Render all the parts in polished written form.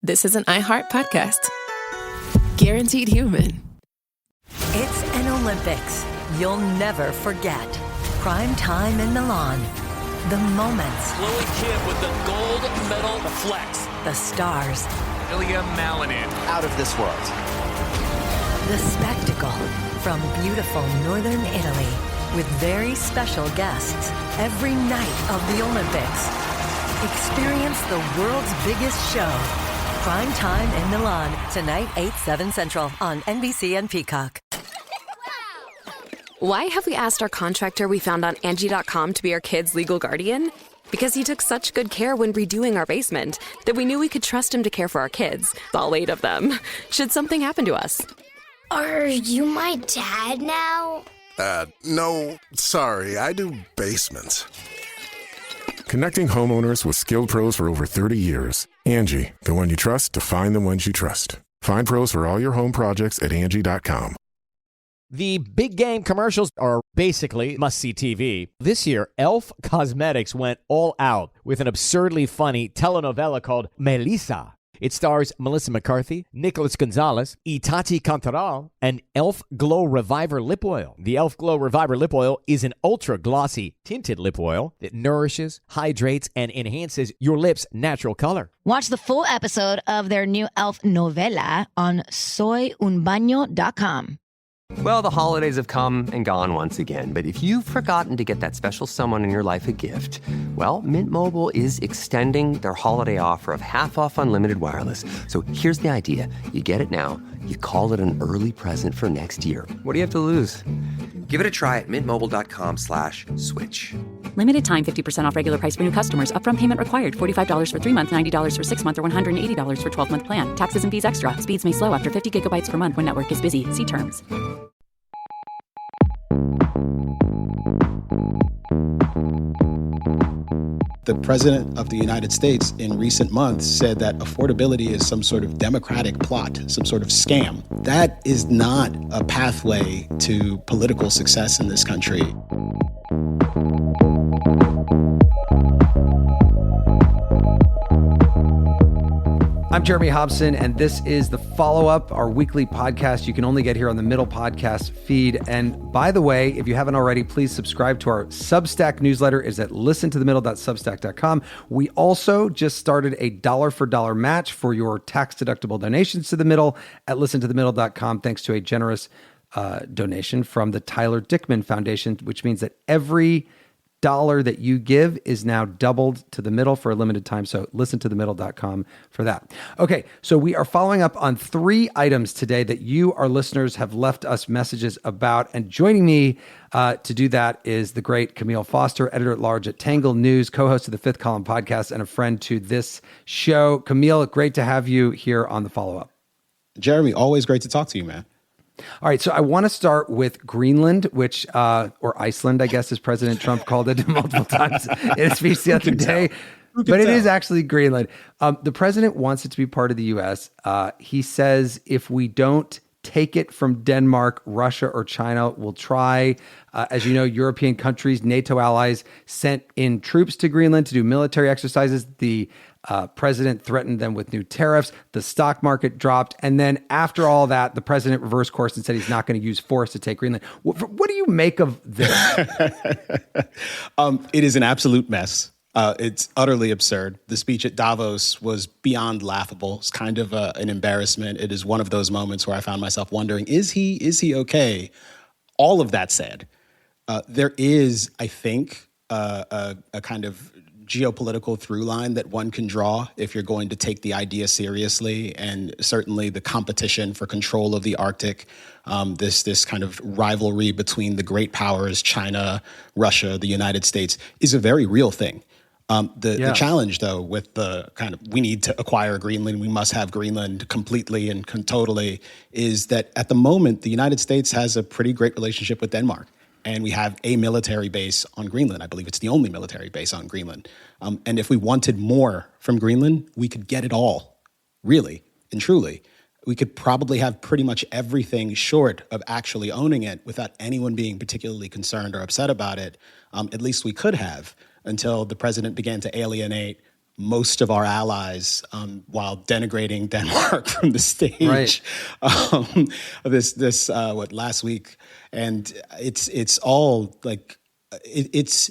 this is an iHeart podcast. Guaranteed human. It's an Olympics you'll never forget. Prime time in Milan. The moments. Chloe Kim with the gold medal flex. The stars. Ilya Malinin. Out of this world. The spectacle from beautiful northern Italy with very special guests every night of the Olympics. Experience the world's biggest show. Prime time in Milan. Tonight, 8, 7 Central on NBC and Peacock. Why have we asked our contractor we found on Angie.com to be our kids' legal guardian? Because he took such good care when redoing our basement that we knew we could trust him to care for our kids, all 8 of them, should something happen to us. Are you my dad now? No, sorry, I do basements. Connecting homeowners with skilled pros for over 30 years. Angie, the one you trust to find the ones you trust. Find pros for all your home projects at Angie.com. The big game commercials are basically must-see TV. This year, Elf Cosmetics went all out with an absurdly funny telenovela called Melissa. It stars Melissa McCarthy, Nicholas Gonzalez, Itati Cantoral, and Elf Glow Reviver Lip Oil. The Elf Glow Reviver Lip Oil is an ultra-glossy tinted lip oil that nourishes, hydrates, and enhances your lips' natural color. Watch the full episode of their new Elf novela on soyunbaño.com. Well, the holidays have come and gone once again, but if you've forgotten to get that special someone in your life a gift, well, Mint Mobile is extending their holiday offer of half off unlimited wireless. So here's the idea. You get it now, you call it an early present for next year. What do you have to lose? Give it a try at mintmobile.com/switch. Limited time 50% off regular price for new customers. Upfront payment required. $45 for 3 months, $90 for 6 months, or $180 for 12-month plan. Taxes and fees extra. Speeds may slow after 50 gigabytes per month when network is busy. See terms. The President of the United States in recent months said that affordability is some sort of democratic plot, some sort of scam. That is not a pathway to political success in this country. I'm Jeremy Hobson, and this is the follow-up, our weekly podcast you can only get here on the Middle Podcast feed. And by the way, if you haven't already, please subscribe to our Substack newsletter. It's at listentothemiddle.substack.com. We also just started a $1 match for your tax-deductible donations to the Middle at listentothemiddle.com, thanks to a generous donation from the Tyler Dickman Foundation, which means that every dollar that you give is now doubled to the Middle for a limited time. So listentothemiddle.com for that. Okay, so we are following up on 3 items today that you, our listeners, have left us messages about. And joining me to do that is the great Kmele Foster, editor-at-large at Tangle News, co-host of the Fifth Column podcast, and a friend to this show. Kmele, great to have you here on the follow-up. Jeremy, always great to talk to you, man. All right, so I want to start with Greenland, which, or Iceland, I guess, as President Trump called it multiple times in a speech the other day. But it is actually Greenland. The president wants it to be part of the U.S. He says if we don't take it from Denmark, Russia, or China, we'll try. As you know, European countries, NATO allies sent in troops to Greenland to do military exercises. The president threatened them with new tariffs. The stock market dropped. And then after all that, the president reversed course and said he's not going to use force to take Greenland. What do you make of this? It is an absolute mess. It's utterly absurd. The speech at Davos was beyond laughable. It's kind of an embarrassment. It is one of those moments where I found myself wondering, is he okay? All of that said, there is, I think, a kind of geopolitical through line that one can draw if you're going to take the idea seriously. And certainly the competition for control of the Arctic, this kind of rivalry between the great powers, China, Russia, the United States, is a very real thing. The challenge, though, with the kind of we need to acquire Greenland, we must have Greenland completely and totally, is that at the moment, the United States has a pretty great relationship with Denmark. And we have a military base on Greenland. I believe it's the only military base on Greenland. And if we wanted more from Greenland, we could get it all, really and truly. We could probably have pretty much everything short of actually owning it without anyone being particularly concerned or upset about it. At least we could have until the president began to alienate most of our allies while denigrating Denmark from the stage last week. And it's all like, it's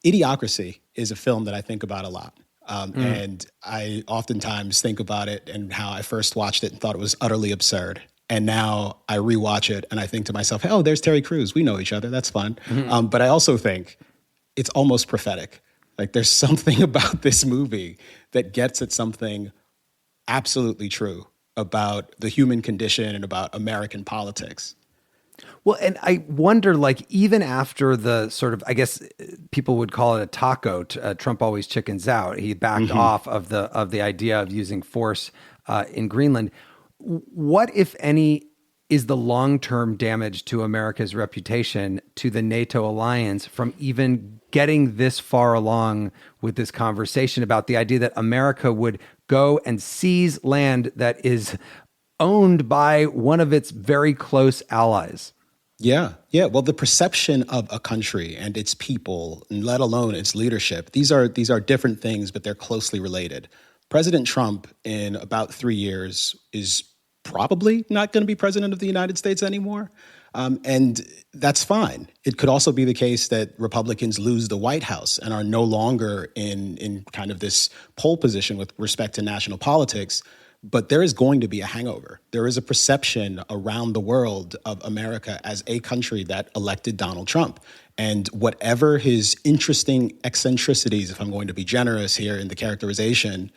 Idiocracy is a film that I think about a lot. And I oftentimes think about it and how I first watched it and thought it was utterly absurd. And now I rewatch it and I think to myself, oh, there's Terry Crews. We know each other. That's fun. But I also think it's almost prophetic. Like there's something about this movie that gets at something absolutely true about the human condition and about American politics. Well, and I wonder, like, even after the sort of, I guess people would call it a taco, Trump always chickens out. He backed off of the idea of using force in Greenland. What, if any, is the long-term damage to America's reputation, to the NATO alliance, from even getting this far along with this conversation about the idea that America would go and seize land that is owned by one of its very close allies? Yeah. Well, the perception of a country and its people, and let alone its leadership, these are different things, but they're closely related. President Trump, in about 3 years, is probably not going to be president of the United States anymore. And that's fine. It could also be the case that Republicans lose the White House and are no longer in kind of this pole position with respect to national politics. But there is going to be a hangover. There is a perception around the world of America as a country that elected Donald Trump. And whatever his interesting eccentricities, if I'm going to be generous here in the characterization,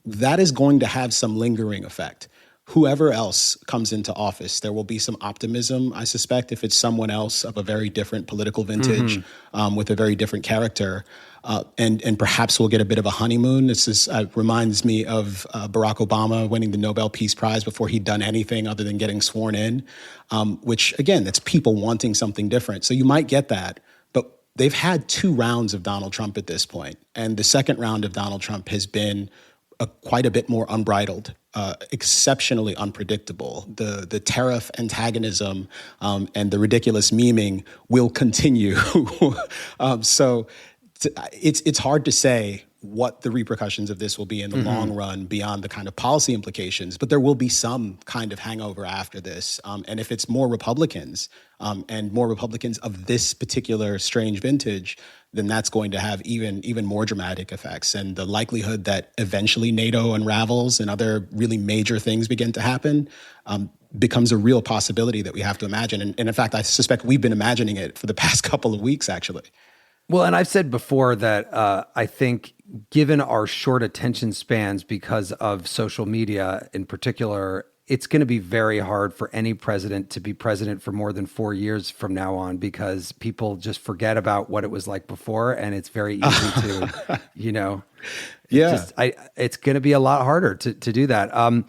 that is going to have some lingering effect. Whoever else comes into office, there will be some optimism, I suspect, if it's someone else of a very different political vintage, with a very different character. And perhaps we'll get a bit of a honeymoon. This reminds me of Barack Obama winning the Nobel Peace Prize before he'd done anything other than getting sworn in, which, again, that's people wanting something different. So you might get that. But they've had 2 rounds of Donald Trump at this point. And the second round of Donald Trump has been quite a bit more unbridled, exceptionally unpredictable. The tariff antagonism and the ridiculous memeing will continue. So it's hard to say what the repercussions of this will be in the long run beyond the kind of policy implications, but there will be some kind of hangover after this. And if it's more Republicans and more Republicans of this particular strange vintage, then that's going to have even more dramatic effects. And the likelihood that eventually NATO unravels and other really major things begin to happen becomes a real possibility that we have to imagine. And in fact, I suspect we've been imagining it for the past couple of weeks, actually. Well, and I've said before that I think given our short attention spans because of social media in particular, it's going to be very hard for any president to be president for more than 4 years from now on, because people just forget about what it was like before. And it's very easy to, it's going to be a lot harder to do that.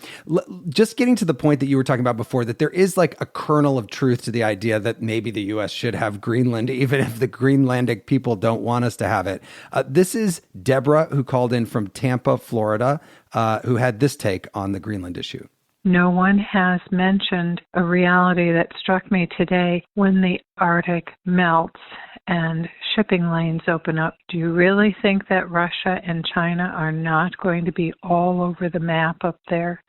Just getting to the point that you were talking about before, that there is like a kernel of truth to the idea that maybe the U.S. should have Greenland, even if the Greenlandic people don't want us to have it. This is Deborah, who called in from Tampa, Florida, who had this take on the Greenland issue. No one has mentioned a reality that struck me today. When the Arctic melts and shipping lanes open up, do you really think that Russia and China are not going to be all over the map up there,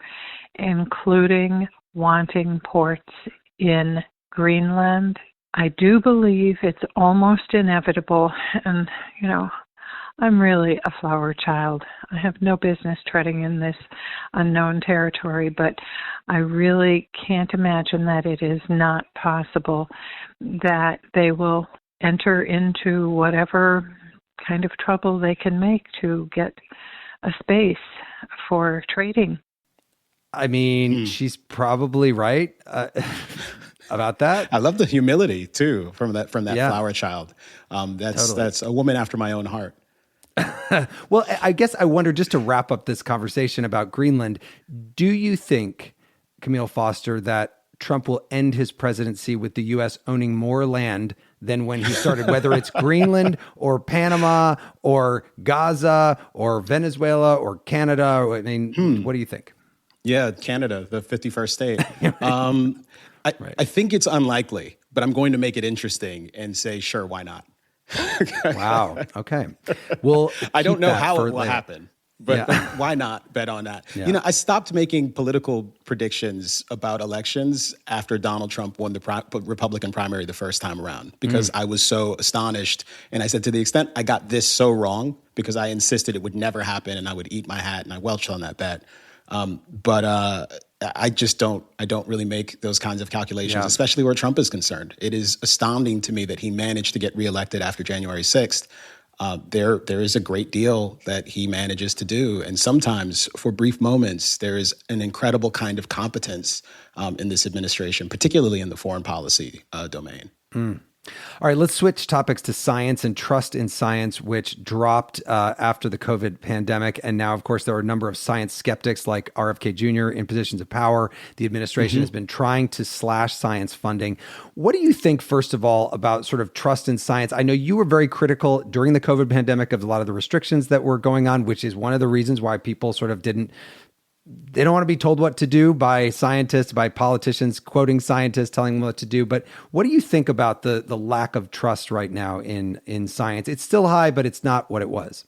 including wanting ports in Greenland? I do believe it's almost inevitable, and, I'm really a flower child. I have no business treading in this unknown territory, but I really can't imagine that it is not possible that they will enter into whatever kind of trouble they can make to get a space for trading. I mean, she's probably right about that. I love the humility too from that flower child. That's a woman after my own heart. Well, I guess I wonder, just to wrap up this conversation about Greenland, do you think, Kmele Foster, that Trump will end his presidency with the U.S. owning more land than when he started, whether it's Greenland or Panama or Gaza or Venezuela or Canada? I mean, what do you think? Yeah, Canada, the 51st state. I think it's unlikely, but I'm going to make it interesting and say, sure, why not? Wow. Okay. Well, I don't know how it will happen, But why not bet on that? Yeah. I stopped making political predictions about elections after Donald Trump won the Republican primary the first time around because I was so astonished. And I said, to the extent I got this so wrong, because I insisted it would never happen and I would eat my hat, and I welched on that bet. But I don't really make those kinds of calculations, especially where Trump is concerned. It is astounding to me that he managed to get reelected after January 6th. There is a great deal that he manages to do. And sometimes, for brief moments, there is an incredible kind of competence in this administration, particularly in the foreign policy domain. All right, let's switch topics to science and trust in science, which dropped after the COVID pandemic. And now, of course, there are a number of science skeptics like RFK Jr. in positions of power. The administration has been trying to slash science funding. What do you think, first of all, about sort of trust in science? I know you were very critical during the COVID pandemic of a lot of the restrictions that were going on, which is one of the reasons why people sort of they don't want to be told what to do by scientists, by politicians, quoting scientists, telling them what to do. But what do you think about the lack of trust right now in science? It's still high, but it's not what it was.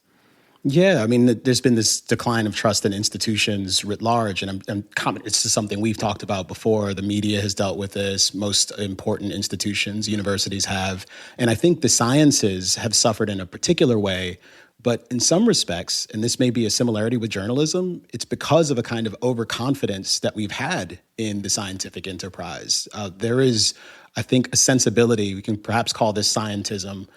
Yeah, I mean, there's been this decline of trust in institutions writ large, and it's just something we've talked about before. The media has dealt with this. Most important institutions, universities have. And I think the sciences have suffered in a particular way. But in some respects, and this may be a similarity with journalism, it's because of a kind of overconfidence that we've had in the scientific enterprise. There is, I think, a sensibility, we can perhaps call this scientism,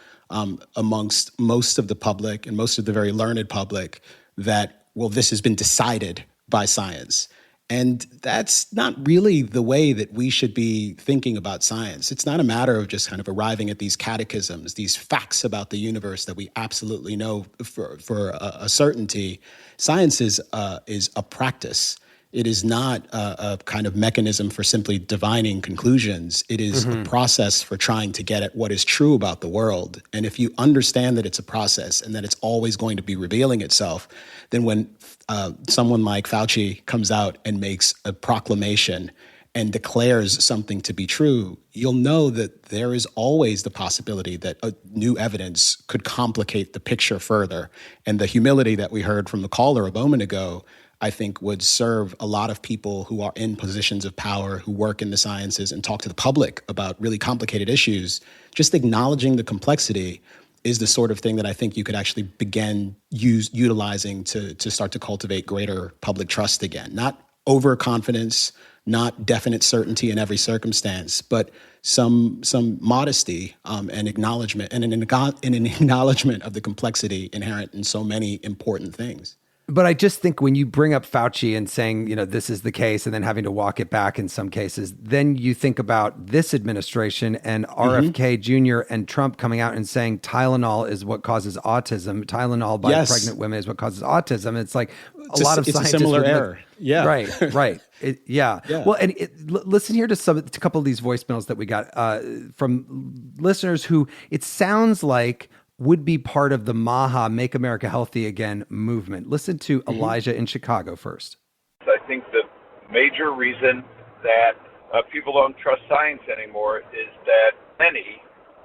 amongst most of the public and most of the very learned public that, well, this has been decided by science. And that's not really the way that we should be thinking about science. It's not a matter of just kind of arriving at these catechisms, these facts about the universe that we absolutely know for a certainty. Science is a practice. It is not a kind of mechanism for simply divining conclusions. It is a process for trying to get at what is true about the world. And if you understand that it's a process and that it's always going to be revealing itself, then when someone like Fauci comes out and makes a proclamation and declares something to be true, you'll know that there is always the possibility that new evidence could complicate the picture further. And the humility that we heard from the caller a moment ago, I think, would serve a lot of people who are in positions of power, who work in the sciences and talk to the public about really complicated issues. Just acknowledging the complexity is the sort of thing that I think you could actually begin utilizing to start to cultivate greater public trust again. Not overconfidence, not definite certainty in every circumstance, but some modesty and acknowledgement, and an acknowledgement of the complexity inherent in so many important things. But I just think when you bring up Fauci and saying, this is the case, and then having to walk it back in some cases, then you think about this administration and RFK Jr. and Trump coming out and saying Tylenol is what causes autism. Tylenol by pregnant women is what causes autism. It's like a lot of scientists. It's a similar error. Yeah. Right. Yeah. Well, and listen here to a couple of these voicemails that we got from listeners who it sounds like would be part of the MAHA, Make America Healthy Again movement. Listen to Elijah in Chicago first. I think the major reason that people don't trust science anymore is that many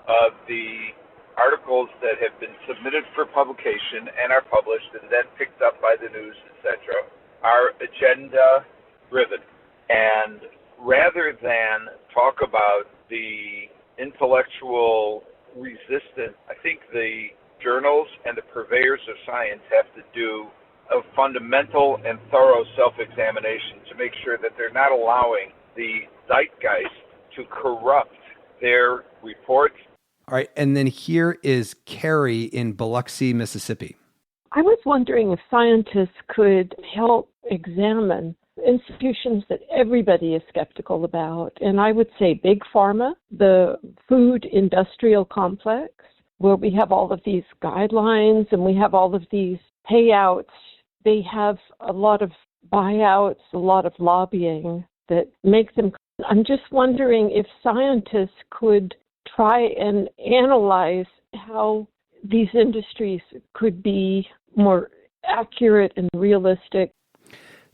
of the articles that have been submitted for publication and are published and then picked up by the news, etc., are agenda-driven. And rather than talk about the intellectual resistant, I think the journals and the purveyors of science have to do a fundamental and thorough self-examination to make sure that they're not allowing the zeitgeist to corrupt their reports. All right, and then here is Carrie in Biloxi, Mississippi. I was wondering if scientists could help examine institutions that everybody is skeptical about. And I would say big pharma, the food industrial complex, where we have all of these guidelines and we have all of these payouts. They have a lot of buyouts, a lot of lobbying that make them. I'm just wondering if scientists could try and analyze how these industries could be more accurate and realistic.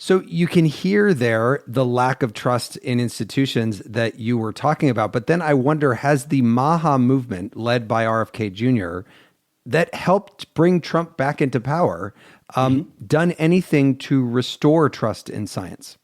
So you can hear there the lack of trust in institutions that you were talking about. But then I wonder, has the MAHA movement led by RFK Jr., that helped bring Trump back into power, done anything to restore trust in science?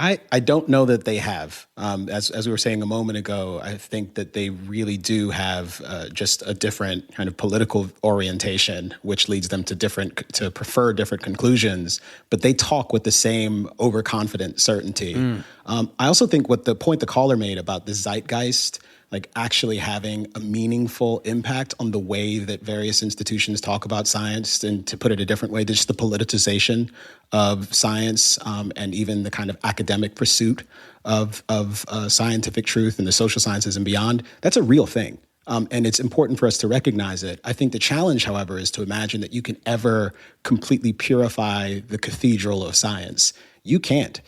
I don't know that they have. As we were saying a moment ago, I think that they really do have just a different kind of political orientation, which leads them to prefer different conclusions. But they talk with the same overconfident certainty. I also think what the point the caller made about the zeitgeist, like actually having a meaningful impact on the way that various institutions talk about science, and to put it a different way, just the politicization of science and even the kind of academic pursuit of scientific truth and the social sciences and beyond, that's a real thing. And it's important for us to recognize it. I think the challenge, however, is to imagine that you can ever completely purify the cathedral of science. You can't.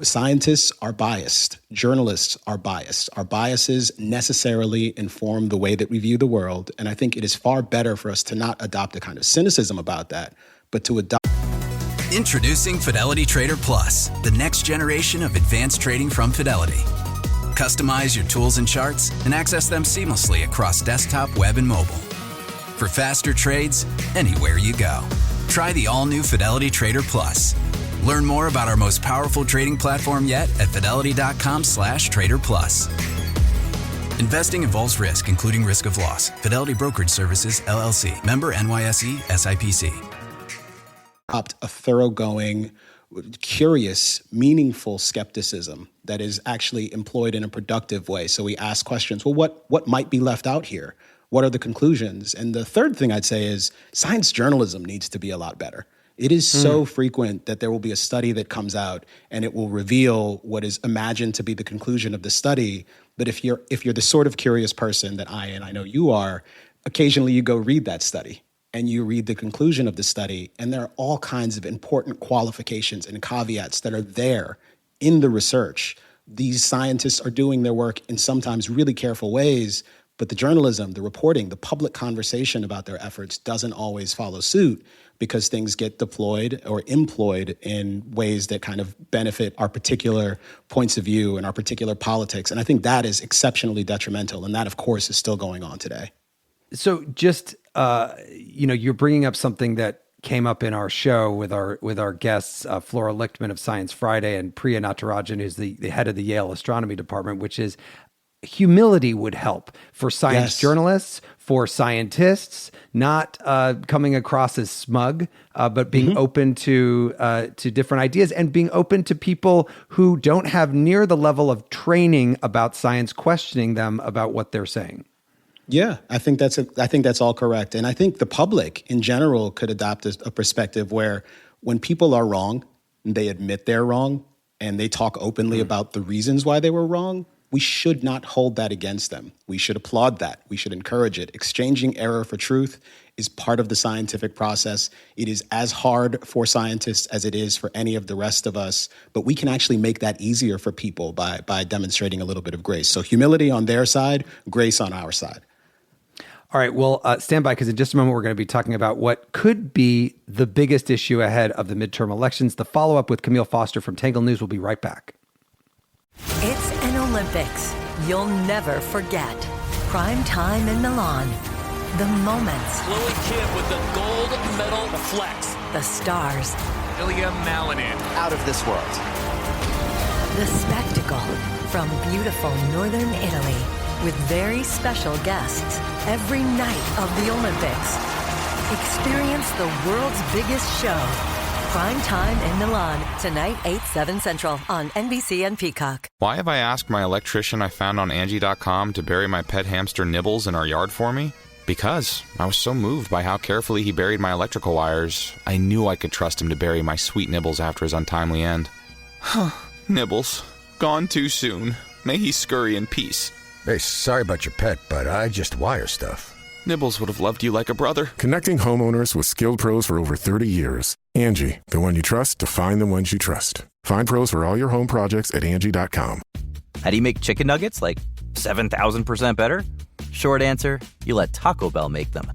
Scientists are biased. Journalists are biased. Our biases necessarily inform the way that we view the world. And I think it is far better for us to not adopt a kind of cynicism about that, but to adopt. Introducing Fidelity Trader Plus, the next generation of advanced trading from Fidelity. Customize your tools and charts and access them seamlessly across desktop, web, and mobile. For faster trades, anywhere you go. Try the all-new Fidelity Trader Plus. Learn more about our most powerful trading platform yet at fidelity.com/trader plus. Investing involves risk, including risk of loss. Fidelity Brokerage Services, LLC. Member NYSE, SIPC. Adopt a thoroughgoing, curious, meaningful skepticism that is actually employed in a productive way. So we ask questions, well, what might be left out here? What are the conclusions? And the third thing I'd say is science journalism needs to be a lot better. It is so frequent that there will be a study that comes out and it will reveal what is imagined to be the conclusion of the study. But if you're the sort of curious person that I know you are, occasionally you go read that study and you read the conclusion of the study, and there are all kinds of important qualifications and caveats that are there in the research. These scientists are doing their work in sometimes really careful ways, but the journalism, the reporting, the public conversation about their efforts doesn't always follow suit, because things get deployed or employed in ways that kind of benefit our particular points of view and our particular politics. And I think that is exceptionally detrimental. And that, of course, is still going on today. So just, you're bringing up something that came up in our show with our guests, Flora Lichtman of Science Friday and Priya Natarajan, who's the head of the Yale Astronomy Department, which is humility would help for science journalists, for scientists, not coming across as smug, but being open to different ideas and being open to people who don't have near the level of training about science, questioning them about what they're saying. Yeah, I think that's all correct. And I think the public in general could adopt a perspective where when people are wrong, they admit they're wrong and they talk openly about the reasons why they were wrong. We should not hold that against them. We should applaud that. We should encourage it. Exchanging error for truth is part of the scientific process. It is as hard for scientists as it is for any of the rest of us, but we can actually make that easier for people by demonstrating a little bit of grace. So humility on their side, grace on our side. All right, well, stand by, because in just a moment, we're going to be talking about what could be the biggest issue ahead of the midterm elections. The follow-up with Kmele Foster from Tangle News will be right back. It's an Olympics you'll never forget. Prime time in Milan. The moments. Chloe Kim with the gold medal flex. The stars. Ilya Malinin. Out of this world. The spectacle from beautiful northern Italy with very special guests every night of the Olympics. Experience the world's biggest show. Prime time in Milan, tonight 8/7 Central on NBC and Peacock. Why have I asked my electrician I found on Angie.com to bury my pet hamster Nibbles in our yard for me? Because I was so moved by how carefully he buried my electrical wires, I knew I could trust him to bury my sweet Nibbles after his untimely end. Nibbles, gone too soon. May he scurry in peace. Hey, sorry about your pet, but I just wire stuff. Nibbles would have loved you like a brother. Connecting homeowners with skilled pros for over 30 years. Angie, the one you trust to find the ones you trust. Find pros for all your home projects at Angie.com. How do you make chicken nuggets like 7,000% better? Short answer, you let Taco Bell make them.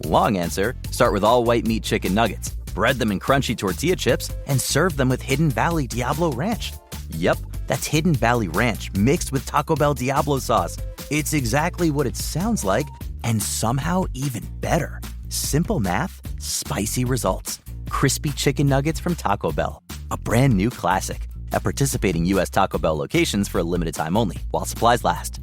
Long answer, start with all white meat chicken nuggets, bread them in crunchy tortilla chips, and serve them with Hidden Valley Diablo Ranch. Yep, that's Hidden Valley Ranch mixed with Taco Bell Diablo sauce. It's exactly what it sounds like, And somehow even better. Simple math, spicy results. Crispy chicken nuggets from Taco Bell. A brand new classic. At participating U.S. Taco Bell locations for a limited time only, while supplies last.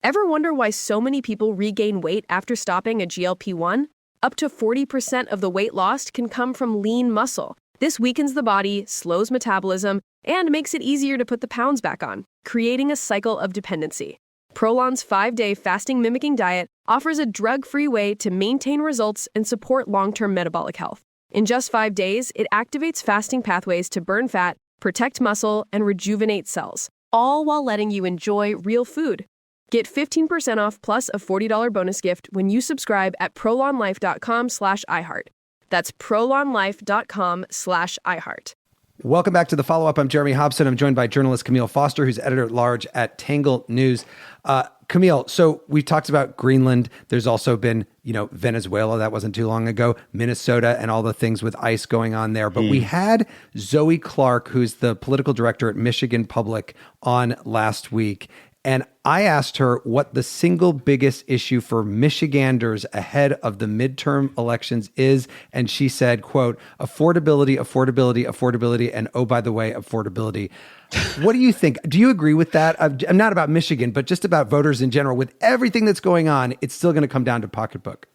Ever wonder why so many people regain weight after stopping a GLP-1? Up to 40% of the weight lost can come from lean muscle. This weakens the body, slows metabolism, and makes it easier to put the pounds back on, creating a cycle of dependency. Prolon's 5-day fasting-mimicking diet offers a drug-free way to maintain results and support long-term metabolic health. In just 5 days, it activates fasting pathways to burn fat, protect muscle, and rejuvenate cells, all while letting you enjoy real food. Get 15% off plus a $40 bonus gift when you subscribe at prolonlife.com/iHeart. That's prolonlife.com/iHeart. Welcome back to The Follow-Up. I'm Jeremy Hobson. I'm joined by journalist Kmele Foster, who's editor-at-large at Tangle News. Kmele, so we've talked about Greenland. There's also been, Venezuela. That wasn't too long ago. Minnesota and all the things with ICE going on there. But we had Zoe Clark, who's the political director at Michigan Public, on last week. And I asked her what the single biggest issue for Michiganders ahead of the midterm elections is. And she said, quote, affordability, affordability, affordability, and oh, by the way, affordability. What do you think? Do you agree with that? I'm not about Michigan, but just about voters in general. With everything that's going on, it's still going to come down to pocketbook.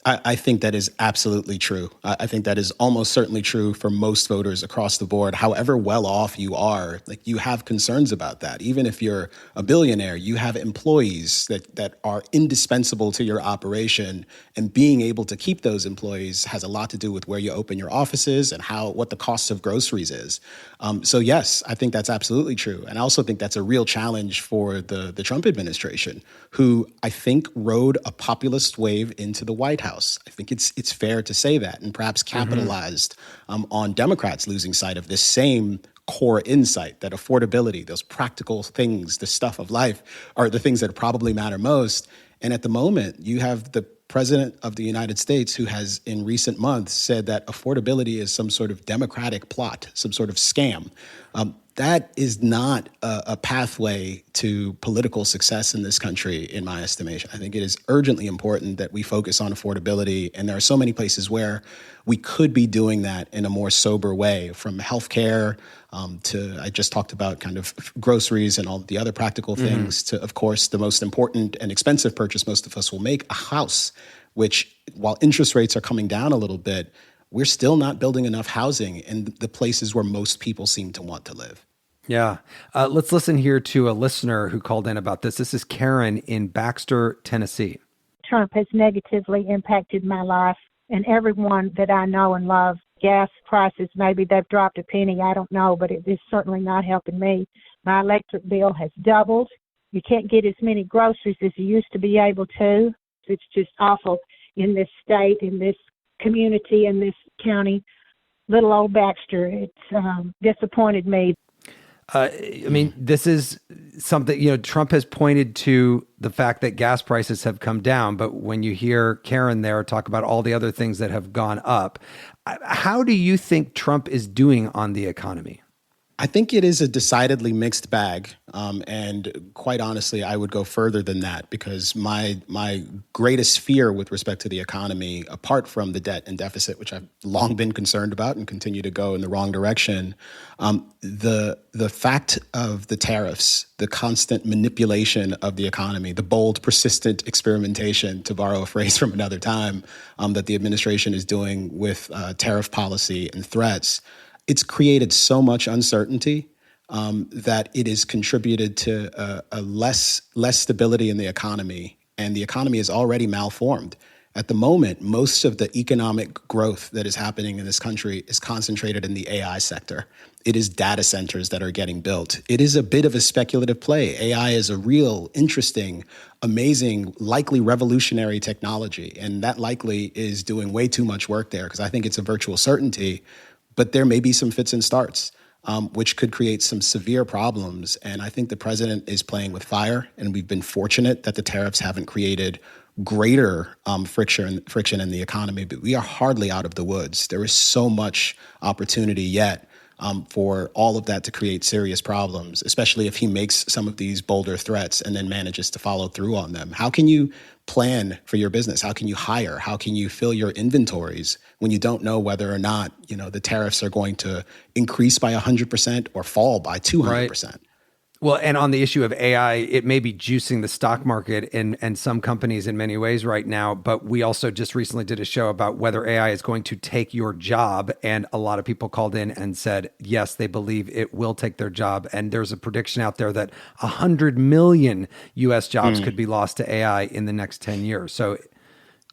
I think that is absolutely true. I think that is almost certainly true for most voters across the board. However well off you are, you have concerns about that. Even if you're a billionaire, you have employees that are indispensable to your operation, and being able to keep those employees has a lot to do with where you open your offices and what the cost of groceries is. So yes, I think that's absolutely true. And I also think that's a real challenge for the Trump administration, who I think rode a populist wave into the White House. I think it's fair to say that, and perhaps capitalized on Democrats losing sight of this same core insight that affordability, those practical things, the stuff of life, are the things that probably matter most. And at the moment, you have the President of the United States who has in recent months said that affordability is some sort of Democratic plot, some sort of scam. That is not a pathway to political success in this country, in my estimation. I think it is urgently important that we focus on affordability, and there are so many places where we could be doing that in a more sober way, from healthcare to, I just talked about kind of groceries and all the other practical things, to, of course, the most important and expensive purchase most of us will make, a house, which, while interest rates are coming down a little bit, we're still not building enough housing in the places where most people seem to want to live. Yeah. Let's listen here to a listener who called in about this. This is Karen in Baxter, Tennessee. Trump has negatively impacted my life and everyone that I know and love. Gas prices, maybe they've dropped a penny, I don't know, but it is certainly not helping me. My electric bill has doubled. You can't get as many groceries as you used to be able to. It's just awful in this state, in this community, in this county. Little old Baxter, it's disappointed me. This is something, Trump has pointed to the fact that gas prices have come down, but when you hear Karen there talk about all the other things that have gone up, how do you think Trump is doing on the economy? I think it is a decidedly mixed bag. And quite honestly, I would go further than that, because my greatest fear with respect to the economy, apart from the debt and deficit, which I've long been concerned about and continue to go in the wrong direction, the fact of the tariffs, the constant manipulation of the economy, the bold, persistent experimentation, to borrow a phrase from another time, that the administration is doing with tariff policy and threats, it's created so much uncertainty that it has contributed to a less stability in the economy, and the economy is already malformed. At the moment, most of the economic growth that is happening in this country is concentrated in the AI sector. It is data centers that are getting built. It is a bit of a speculative play. AI is a real, interesting, amazing, likely revolutionary technology, and that likely is doing way too much work there, because I think it's a virtual certainty. But there may be some fits and starts, which could create some severe problems. And I think the president is playing with fire. And we've been fortunate that the tariffs haven't created greater friction in the economy. But we are hardly out of the woods. There is so much opportunity yet for all of that to create serious problems, especially if he makes some of these bolder threats and then manages to follow through on them. How can you plan for your business? How can you hire? How can you fill your inventories when you don't know whether or not, the tariffs are going to increase by 100% or fall by 200%? Right. Well, and on the issue of AI, it may be juicing the stock market and some companies in many ways right now, but we also just recently did a show about whether AI is going to take your job, and a lot of people called in and said, yes, they believe it will take their job, and there's a prediction out there that 100 million U.S. jobs could be lost to AI in the next 10 years. So,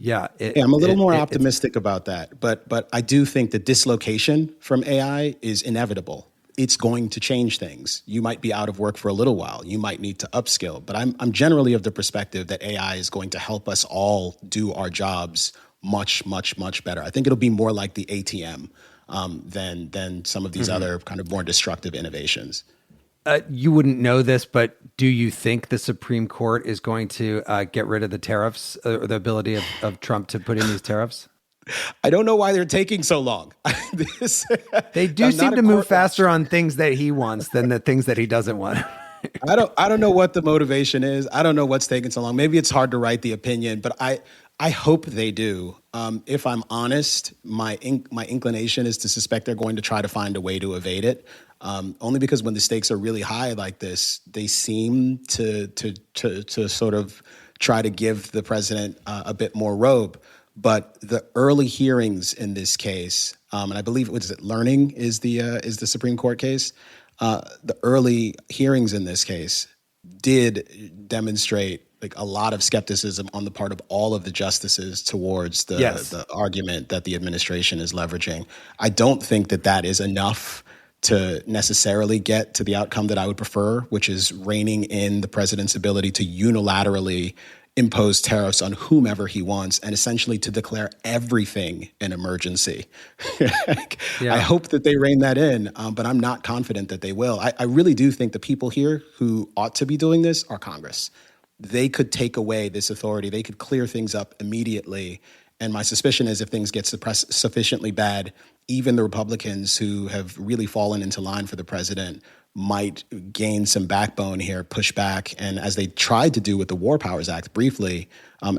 I'm a little more optimistic about that, but I do think the dislocation from AI is inevitable. It's going to change things. You might be out of work for a little while. You might need to upskill. But I'm generally of the perspective that AI is going to help us all do our jobs much, much, much better. I think it'll be more like the ATM than some of these other kind of more destructive innovations. You wouldn't know this, but do you think the Supreme Court is going to get rid of the tariffs, or the ability of Trump to put in these tariffs? I don't know why they're taking so long. They do seem to move faster on things that he wants than the things that he doesn't want. I don't know what the motivation is. I don't know what's taking so long. Maybe it's hard to write the opinion, but I hope they do. If I'm honest, my inclination is to suspect they're going to try to find a way to evade it. Only because when the stakes are really high like this, they seem to sort of try to give the president a bit more rope. But the early hearings in this case, and I believe Learning is the Supreme Court case. The early hearings in this case did demonstrate a lot of skepticism on the part of all of the justices towards the argument that the administration is leveraging. I don't think that is enough to necessarily get to the outcome that I would prefer, which is reining in the president's ability to unilaterally impose tariffs on whomever he wants and essentially to declare everything an emergency. I hope that they rein that in, but I'm not confident that they will. I really do think the people here who ought to be doing this are Congress. They could take away this authority. They could clear things up immediately. And my suspicion is if things get sufficiently bad, even the Republicans who have really fallen into line for the president might gain some backbone here, push back, and as they tried to do with the War Powers Act briefly,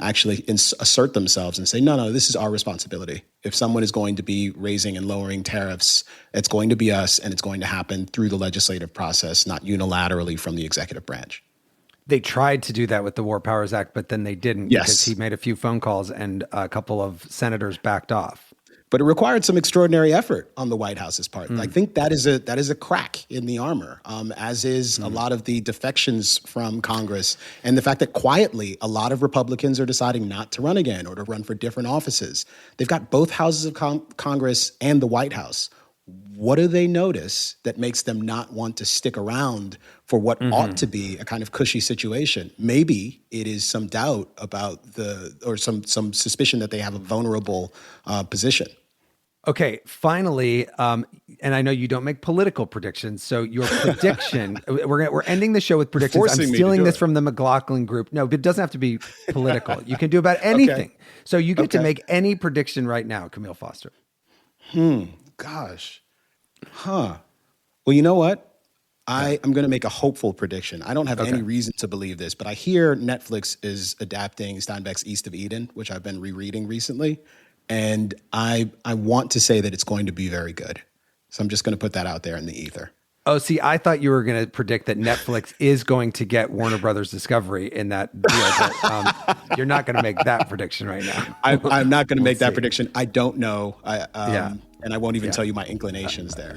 actually assert themselves and say, no, this is our responsibility. If someone is going to be raising and lowering tariffs, it's going to be us, and it's going to happen through the legislative process, not unilaterally from the executive branch. They tried to do that with the War Powers Act, but then they didn't because he made a few phone calls and a couple of senators backed off. But it required some extraordinary effort on the White House's part. I think that is a crack in the armor, as is a lot of the defections from Congress and the fact that quietly a lot of Republicans are deciding not to run again or to run for different offices. They've got both houses of Congress and the White House. What do they notice that makes them not want to stick around for what ought to be a kind of cushy situation? Maybe it is some doubt about or some suspicion that they have a vulnerable position. Okay, finally, and I know you don't make political predictions, so your prediction, we're ending the show with predictions. I'm stealing this from the McLaughlin Group. No, it doesn't have to be political. You can do about anything. Okay. So you get to make any prediction right now, Kmele Foster. Gosh. Well, you know what? I am going to make a hopeful prediction. I don't have any reason to believe this, but I hear Netflix is adapting Steinbeck's East of Eden, which I've been rereading recently. And I want to say that it's going to be very good. So I'm just going to put that out there in the ether. Oh, see, I thought you were going to predict that Netflix is going to get Warner Brothers Discovery in that deal. But you're not going to make that prediction right now. I'm not going to make that prediction. I don't know. And I won't even tell you my inclinations there.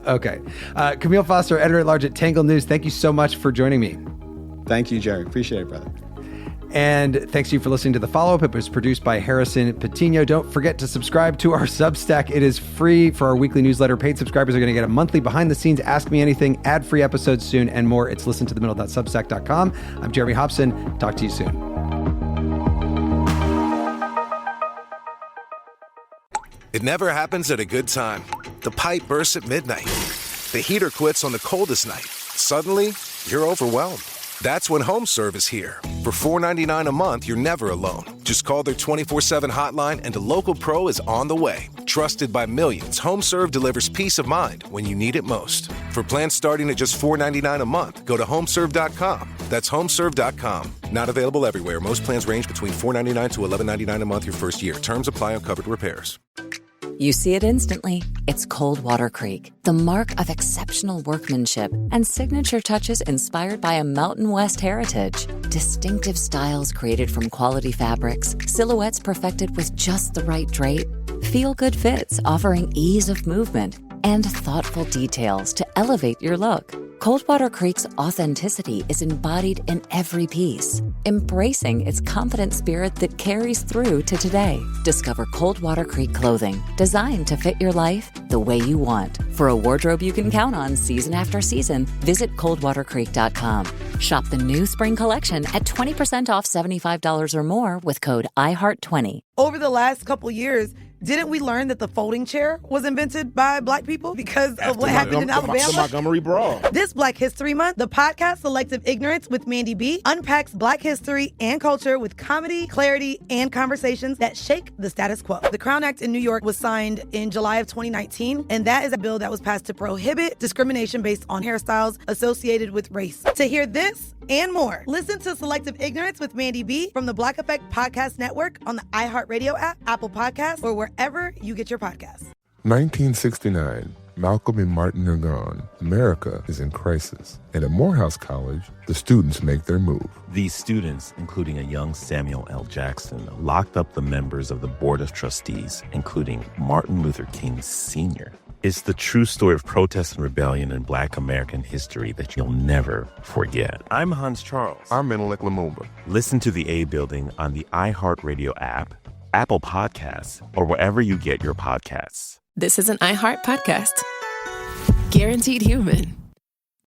Okay. Kmele Foster, editor-at-large at Tangle News. Thank you so much for joining me. Thank you, Jerry. Appreciate it, brother. And thanks to you for listening to The Follow-Up. It was produced by Harrison Patino. Don't forget to subscribe to our Substack. It is free for our weekly newsletter. Paid subscribers are going to get a monthly behind-the-scenes Ask Me Anything, ad-free episodes soon, and more. It's listentothemiddle.substack.com. I'm Jeremy Hobson. Talk to you soon. It never happens at a good time. The pipe bursts at midnight. The heater quits on the coldest night. Suddenly, you're overwhelmed. That's when HomeServe is here. For $4.99 a month, you're never alone. Just call their 24/7 hotline and a local pro is on the way. Trusted by millions, HomeServe delivers peace of mind when you need it most. For plans starting at just $4.99 a month, go to HomeServe.com. That's HomeServe.com. Not available everywhere. Most plans range between $4.99 to $11.99 a month your first year. Terms apply on covered repairs. You see it instantly. It's Coldwater Creek, the mark of exceptional workmanship and signature touches inspired by a Mountain West heritage. Distinctive styles created from quality fabrics, silhouettes perfected with just the right drape, feel-good fits offering ease of movement, and thoughtful details to elevate your look. Coldwater Creek's authenticity is embodied in every piece, embracing its confident spirit that carries through to today. Discover Coldwater Creek clothing, designed to fit your life the way you want. For a wardrobe you can count on season after season, visit coldwatercreek.com. Shop the new spring collection at 20% off $75 or more with code IHEART20. Over the last couple years, didn't we learn that the folding chair was invented by Black people because of what happened in Alabama? The Montgomery Brawl. This Black History Month, the podcast Selective Ignorance with Mandy B unpacks Black history and culture with comedy, clarity, and conversations that shake the status quo. The Crown Act in New York was signed in July of 2019, and that is a bill that was passed to prohibit discrimination based on hairstyles associated with race. To hear this and more, listen to Selective Ignorance with Mandy B from the Black Effect Podcast Network on the iHeartRadio app, Apple Podcasts, or wherever you get your podcasts. 1969. Malcolm and Martin are gone. America is in crisis. And at Morehouse College, the students make their move. These students, including a young Samuel L. Jackson, locked up the members of the Board of Trustees, including Martin Luther King Sr. It's the true story of protest and rebellion in Black American history that you'll never forget. I'm Hans Charles. I'm Menelik Lumumba. Listen to The A Building on the iHeartRadio app, Apple Podcasts, or wherever you get your podcasts. This is an iHeart podcast. Guaranteed Human.